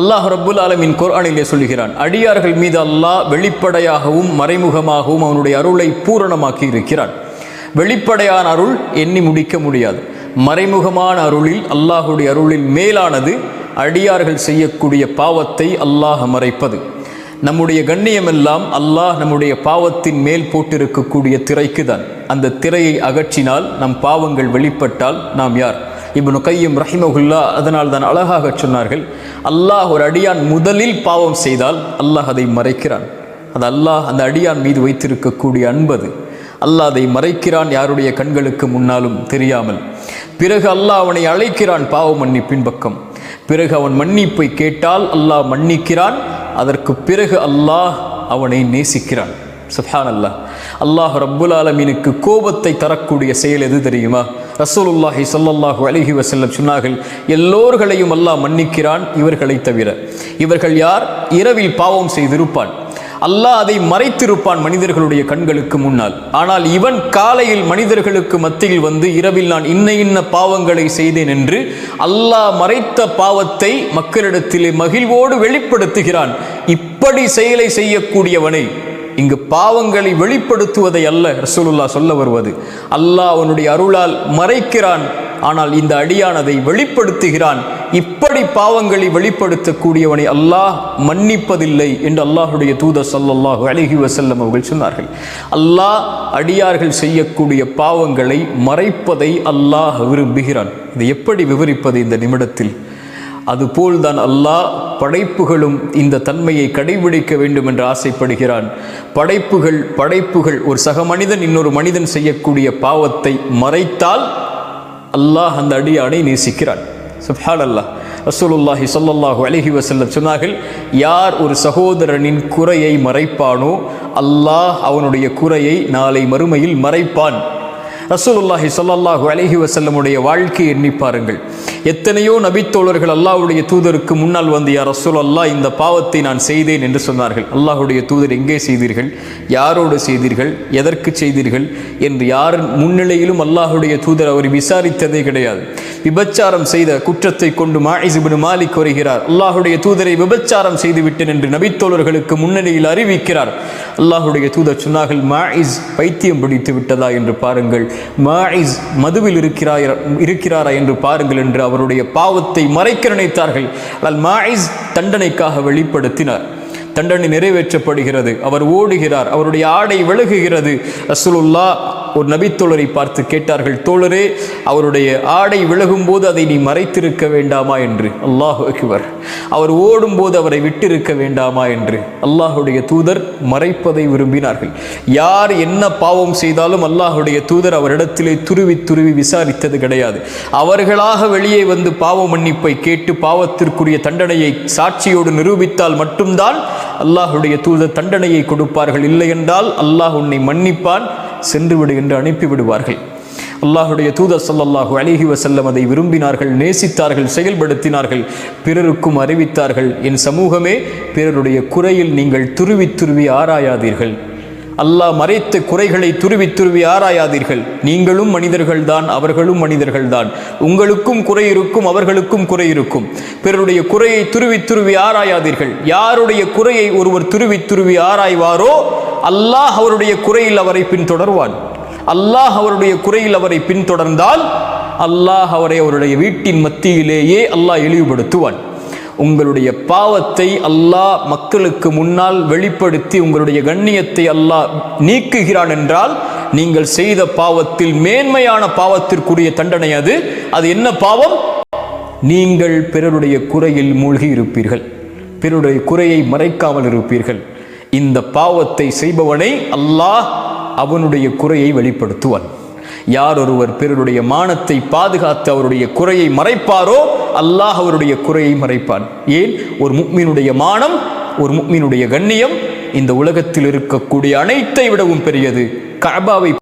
அல்லாஹ் ரப்புல் ஆலமீன் குர்ஆனிலே சொல்கிறான், அடியார்கள் மீது அல்லாஹ் வெளிப்படையாகவும் மறைமுகமாகவும் அவனுடைய அருளை பூரணமாக்கி இருக்கிறான். வெளிப்படையான அருள் எண்ணி முடிக்க முடியாது. மறைமுகமான அருளில் அல்லாஹுடைய அருளில் மேலானது அடியார்கள் செய்யக்கூடிய பாவத்தை அல்லாஹ் மறைப்பது. நம்முடைய கண்ணியமெல்லாம் அல்லாஹ் நம்முடைய பாவத்தின் மேல் போட்டிருக்கக்கூடிய திரைக்கு தான். அந்த திரையை அகற்றினால் நம் பாவங்கள் வெளிப்பட்டால் நாம் யார்? இப்னு கையம் ரஹிமஹுல்லா அதனால் தான் அழகாக சொன்னார்கள், அல்லாஹ் ஒரு அடியான் முதலில் பாவம் செய்தால் அல்லாஹ் அதை மறைக்கிறான். அது அல்லாஹ் அந்த அடியான் மீது வைத்திருக்கக்கூடிய அன்பது. அல்லாஹ் அதை மறைக்கிறான், யாருடைய கண்களுக்கு முன்னாலும் தெரியாமல். பிறகு அல்லாஹ் அவனை அழைக்கிறான் பாவ மன்னிப்பின் பக்கம். பிறகு அவன் மன்னிப்பை கேட்டால் அல்லாஹ் மன்னிக்கிறான். அதற்கு பிறகு அல்லாஹ் அவனை நேசிக்கிறான். சுப்ஹானல்லாஹ். அல்லாஹ் ரப்புல் ஆலமீனுக்கு கோபத்தை தரக்கூடிய செயல் எது தெரியுமா? ரசூலுல்லாஹி ஸல்லல்லாஹு அலைஹி வஸல்லம் சொன்னார்கள், எல்லோர்களையும் அல்லாஹ் மன்னிக்கிறான், இவர்களை தவிர. இவர்கள் யார்? இரவில் பாவம் செய்திருப்பான், அல்லாஹ் அதை மறைத்திருப்பான் மனிதர்களுடைய கண்களுக்கு முன்னால். ஆனால் இவன் காலையில் மனிதர்களுக்கு மத்தியில் வந்து இரவில் நான் இன்ன பாவங்களை செய்தேன் என்று அல்லாஹ் மறைத்த பாவத்தை மக்களிடத்திலே மகிழ்வோடு வெளிப்படுத்துகிறான். இப்படி செயலை செய்யக்கூடியவனை, இங்கு பாவங்களை வெளிப்படுத்துவதை அல்ல ரசூலுல்லாஹ் சொல்ல வருவது, அல்லாஹ் அவனுடைய அருளால் மறைக்கிறான், ஆனால் இந்த அடியான் அதை வெளிப்படுத்துகிறான். இப்படி பாவங்களை வெளிப்படுத்தக்கூடியவனை அல்லாஹ் மன்னிப்பதில்லை என்று அல்லாஹுடைய தூதர் ஸல்லல்லாஹு அலைஹி வஸல்லம் அவர்கள் சொன்னார்கள். அல்லாஹ் அடியார்கள் செய்யக்கூடிய பாவங்களை மறைப்பதை அல்லாஹ் விரும்புகிறான். இதை எப்படி விவரிப்பது இந்த நிமிடத்தில்? அதுபோல்தான் அல்லாஹ் படைப்புகளும் இந்த தன்மையை கடைபிடிக்க வேண்டும் என்று ஆசைப்படுகிறான். படைப்புகள் ஒரு சக மனிதன் இன்னொரு மனிதன் செய்யக்கூடிய பாவத்தை மறைத்தால் அல்லாஹ் அந்த அடியானை நேசிக்கிறான். சுப்ஹானல்லாஹ். ரசூலுல்லாஹி ஸல்லல்லாஹு அலைஹி வஸல்லம் சொன்னார்கள், யார் ஒரு சகோதரனின் குறையை மறைப்பானோ அல்லாஹ் அவனுடைய குறையை நாளை மறுமையில் மறைப்பான். ரசூலுல்லாஹி ஸல்லல்லாஹு அலைஹி வஸல்லமுடைய வாழ்க்கையை எண்ணி பாருங்கள். எத்தனையோ நபித்தோழர்கள் அல்லாஹ்வுடைய தூதருக்கு முன்னால் வந்து, யா ரசூலல்லாஹ், இந்த பாவத்தை நான் செய்தேன் என்று சொன்னார்கள். அல்லாஹ்வுடைய தூதர், எங்கே செய்தீர்கள், யாரோடு செய்தீர்கள், எதற்கு செய்தீர்கள் என்று யார் முன்னிலையிலும் அல்லாஹ்வுடைய தூதர் அவர் விசாரித்ததே கிடையாது. விபச்சாரம் செய்த குற்றத்தை கொண்டு மாஇஸ் இப்னு மாலிக் வருகிறார். அல்லாஹ்வுடைய தூதரை விபச்சாரம் செய்து விட்டேன் என்று நபித்தோழர்களுக்கு முன்னிலையில் அறிவிக்கிறார். அல்லாஹ்வுடைய தூதர் சொன்னார்கள், மாஇஸ் பைத்தியம் பிடித்து விட்டதா என்று பாருங்கள், மாஇஸ் மதுவில் இருக்கிறாரா என்று பாருங்கள் என்று அவருடைய பாவத்தை மறைக்க நினைத்தார்கள். ஆனால் மாஇஸ் தண்டனைக்காக வெளிப்படுத்தினார். தண்டனை நிறைவேற்றப்படுகிறது. அவர் ஓடுகிறார், அவருடைய ஆடை விலகுகிறது. ரசூலுல்லாஹ் ஒரு நபித்தோழரை பார்த்து கேட்டார்கள், தோழரே, அவருடைய ஆடை விலகும் போது அதை நீ மறைத்திருக்க வேண்டாமா என்று. அல்லாஹு அக்பர். அவர் ஓடும்போது அவரை விட்டிருக்க வேண்டாமா என்று. அல்லாஹுடைய தூதர் மறைப்பதை விரும்பினார்கள். யார் என்ன பாவம் செய்தாலும் அல்லாஹுடைய தூதர் அவரிடத்திலே துருவி விசாரித்தது கிடையாது. அவர்களாக வெளியே வந்து பாவ மன்னிப்பை கேட்டு பாவத்திற்குரிய தண்டனையை சாட்சியோடு நிரூபித்தால் மட்டும்தான் அல்லாஹுடைய தூதர் தண்டனையை கொடுப்பார்கள். இல்லை என்றால் அல்லாஹ் உன்னை மன்னிப்பான், சென்று விடு என்று அனுப்பிவிடுவார்கள். அல்லாஹுடைய தூதர் ஸல்லல்லாஹு அலைஹி வஸல்லம் அதை விரும்பினார்கள், நேசித்தார்கள், செயல்படுத்தினார்கள், பிறருக்கும் அறிவித்தார்கள். என் சமூகமே, பிறருடைய குறையில் நீங்கள் துருவி ஆராயாதீர்கள். அல்லாஹ் மறைத்த குறைகளை துருவி ஆராயாதீர்கள். நீங்களும் மனிதர்கள்தான், அவர்களும் மனிதர்கள்தான். உங்களுக்கும் குறை இருக்கும், அவர்களுக்கும் குறை இருக்கும். பிறருடைய குறையை துருவி ஆராயாதீர்கள். யாருடைய குறையை ஒருவர் துருவி ஆராய்வாரோ அல்லாஹ் அவருடைய குறையில் அவரை பின்தொடர்வான். அல்லாஹ் அவருடைய குறையில் அவரை பின்தொடர்ந்தால் அல்லாஹ் அவரை அவருடைய வீட்டின் மத்தியிலேயே அல்லாஹ் இழிவுபடுத்துவான். உங்களுடைய பாவத்தை அல்லாஹ் மக்களுக்கு முன்னால் வெளிப்படுத்தி உங்களுடைய கண்ணியத்தை அல்லாஹ் நீக்குகிறான் என்றால் நீங்கள் செய்த பாவத்தில் மேன்மையான பாவத்திற்குரிய தண்டனை அது என்ன பாவம்? நீங்கள் பிறருடைய குறையில் மூழ்கி இருப்பீர்கள், பிறருடைய குறையை மறைக்காமல் இருப்பீர்கள். இந்த பாவத்தை செய்பவனை அல்லாஹ் அவனுடைய குறையை வெளிப்படுத்துவான். யார் ஒருவர் பிறருடைய மானத்தை பாதுகாத்து அவருடைய குறையை மறைப்பாரோ அல்லாஹ் அவருடைய குறையை மறைப்பான். ஏன்? ஒரு முஃமினுடைய மானம், ஒரு முஃமினுடைய கண்ணியம் இந்த உலகத்தில் இருக்கக்கூடிய அனைத்தை விடவும் பெரியது. கஅபாவை